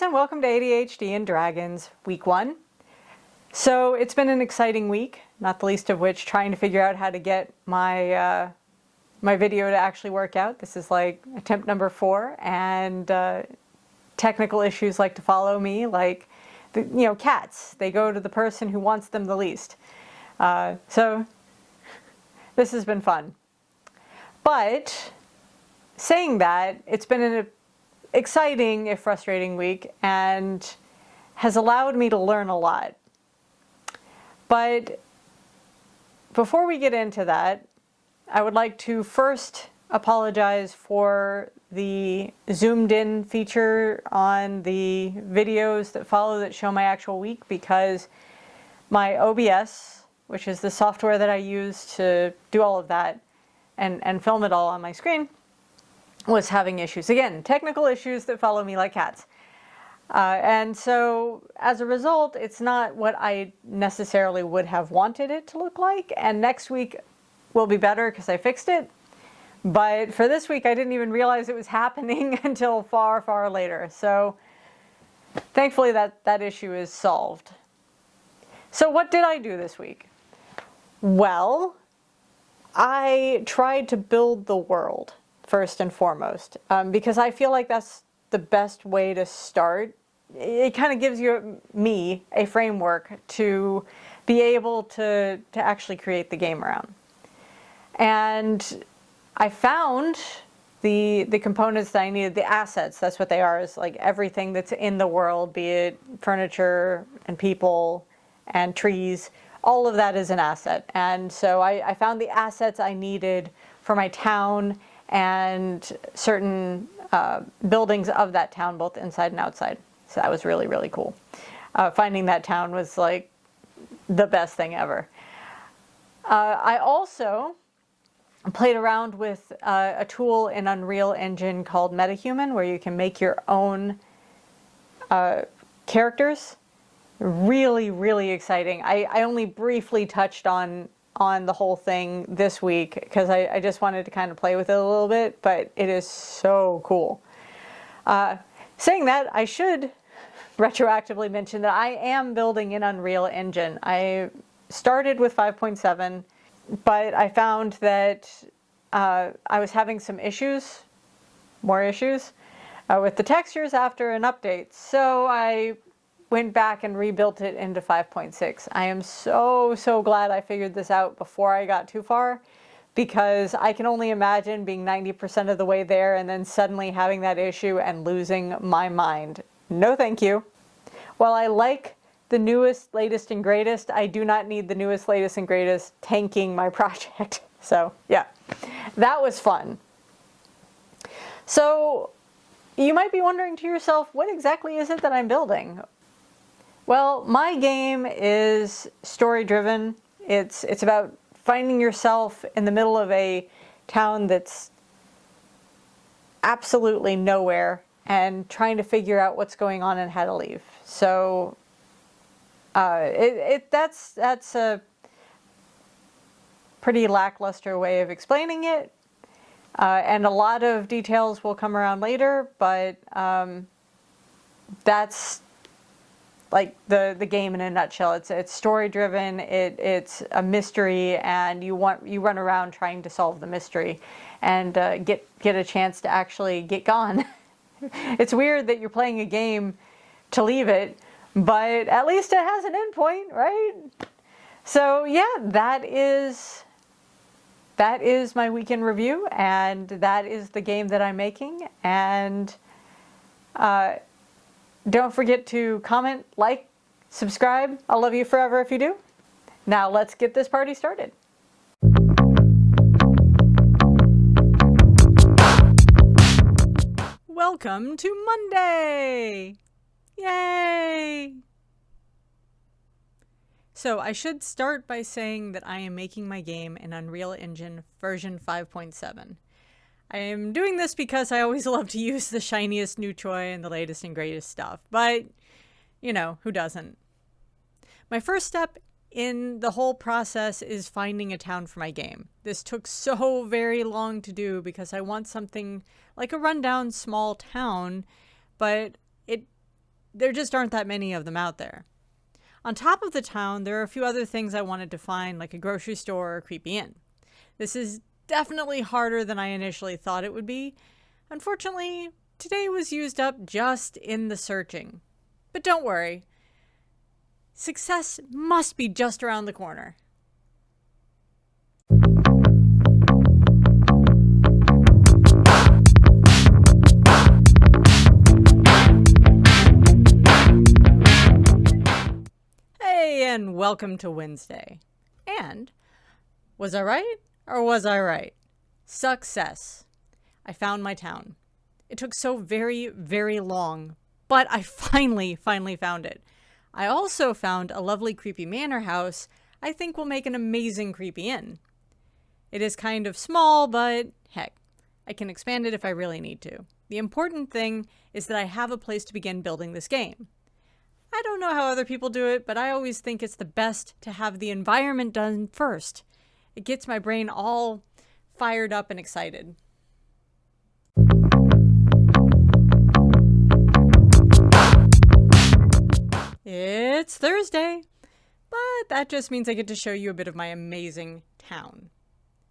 and welcome to ADHD and Dragons, week 1. So it's been an exciting week, not the least of which trying to figure out how to get my my video to actually work out. This is like attempt number 4, and technical issues like to follow me, like cats. They go to the person who wants them the least. So this has been fun. But saying that, it's been an exciting, if frustrating, week, and has allowed me to learn a lot. But before we get into that, I would like to first apologize for the zoomed in feature on the videos that follow that show my actual week, because my OBS, which is the software that I use to do all of that and film it all on my screen, was having issues. Again, technical issues that follow me like cats. And so as a result, it's not what I necessarily would have wanted it to look like. And next week will be better because I fixed it. But for this week, I didn't even realize it was happening until far, far later. So thankfully that issue is solved. So what did I do this week? Well, I tried to build the world first and foremost, because I feel like that's the best way to start. It kind of gives me a framework to be able to actually create the game around. And I found the components that I needed, the assets. That's what they are, is like everything that's in the world, be it furniture and people and trees. All of that is an asset. And so I found the assets I needed for my town and certain buildings of that town, both inside and outside. So that was really, really cool. Finding that town was like the best thing ever. I also played around with a tool in Unreal Engine called Metahuman, where you can make your own characters. Really, really exciting. I only briefly touched on the whole thing this week because I just wanted to kind of play with it a little bit, but it is so cool. Saying that, I should retroactively mention that I am building in Unreal Engine. I started with 5.7, but I found that I was having some issues, more issues, with the textures after an update. So I went back and rebuilt it into 5.6. I am so glad I figured this out before I got too far, because I can only imagine being 90% of the way there and then suddenly having that issue and losing my mind. No thank you. While I like the newest, latest, and greatest, I do not need the newest, latest, and greatest tanking my project. So yeah, that was fun. So you might be wondering to yourself, what exactly is it that I'm building? Well, my game is story-driven. It's about finding yourself in the middle of a town that's absolutely nowhere and trying to figure out what's going on and how to leave. So that's a pretty lackluster way of explaining it. And a lot of details will come around later, but that's like the game in a nutshell. It's story driven. It's a mystery, and you run around trying to solve the mystery, and get a chance to actually get gone. It's weird that you're playing a game to leave it, but at least it has an endpoint, right? So yeah, that is my weekend review, and that is the game that I'm making. And don't forget to comment, like, subscribe. I'll love you forever if you do. Now let's get this party started. Welcome to Monday! Yay! So I should start by saying that I am making my game in Unreal Engine version 5.7. I am doing this because I always love to use the shiniest new toy and the latest and greatest stuff, but, you know, who doesn't? My first step in the whole process is finding a town for my game. This took so very long to do because I want something like a rundown small town, but it there just aren't that many of them out there. On top of the town, there are a few other things I wanted to find, like a grocery store or a creepy inn. This is definitely harder than I initially thought it would be. Unfortunately, today was used up just in the searching. But don't worry. Success must be just around the corner. Hey, and welcome to Wednesday. And was I right or was I right? Success. I found my town. It took so very, very long, but I finally found it. I also found a lovely creepy manor house I think will make an amazing creepy inn. It is kind of small, but heck, I can expand it if I really need to. The important thing is that I have a place to begin building this game. I don't know how other people do it, but I always think it's the best to have the environment done first. It gets my brain all fired up and excited. It's Thursday, but that just means I get to show you a bit of my amazing town.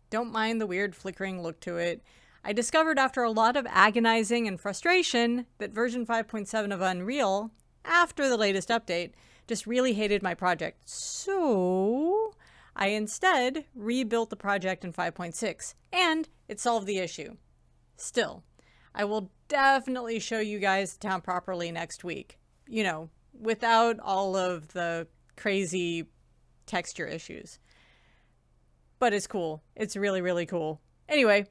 Don't mind the weird flickering look to it. I discovered after a lot of agonizing and frustration that version 5.7 of Unreal, after the latest update, just really hated my project. So I instead rebuilt the project in 5.6, and it solved the issue. Still, I will definitely show you guys the town properly next week. You know, without all of the crazy texture issues. But it's cool. It's really, really cool. Anyway,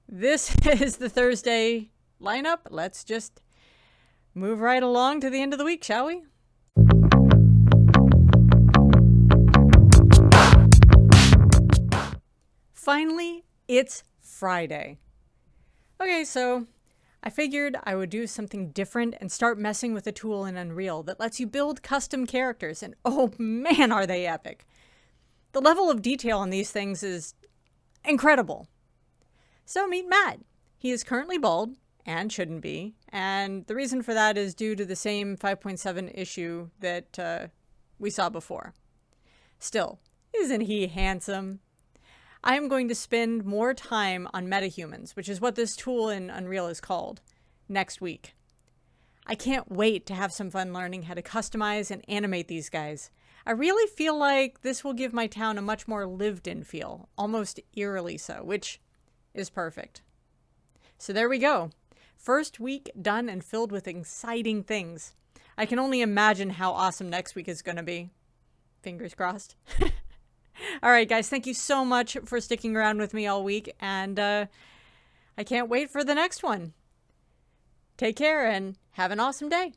this is the Thursday lineup. Let's just move right along to the end of the week, shall we? Finally, it's Friday. Okay, so I figured I would do something different and start messing with a tool in Unreal that lets you build custom characters, and oh man, are they epic. The level of detail on these things is incredible. So meet Matt. He is currently bald, and shouldn't be, and the reason for that is due to the same 5.7 issue that we saw before. Still, isn't he handsome? I am going to spend more time on Metahumans, which is what this tool in Unreal is called, next week. I can't wait to have some fun learning how to customize and animate these guys. I really feel like this will give my town a much more lived-in feel, almost eerily so, which is perfect. So there we go. First week done and filled with exciting things. I can only imagine how awesome next week is going to be. Fingers crossed. All right, guys, thank you so much for sticking around with me all week, and I can't wait for the next one. Take care and have an awesome day.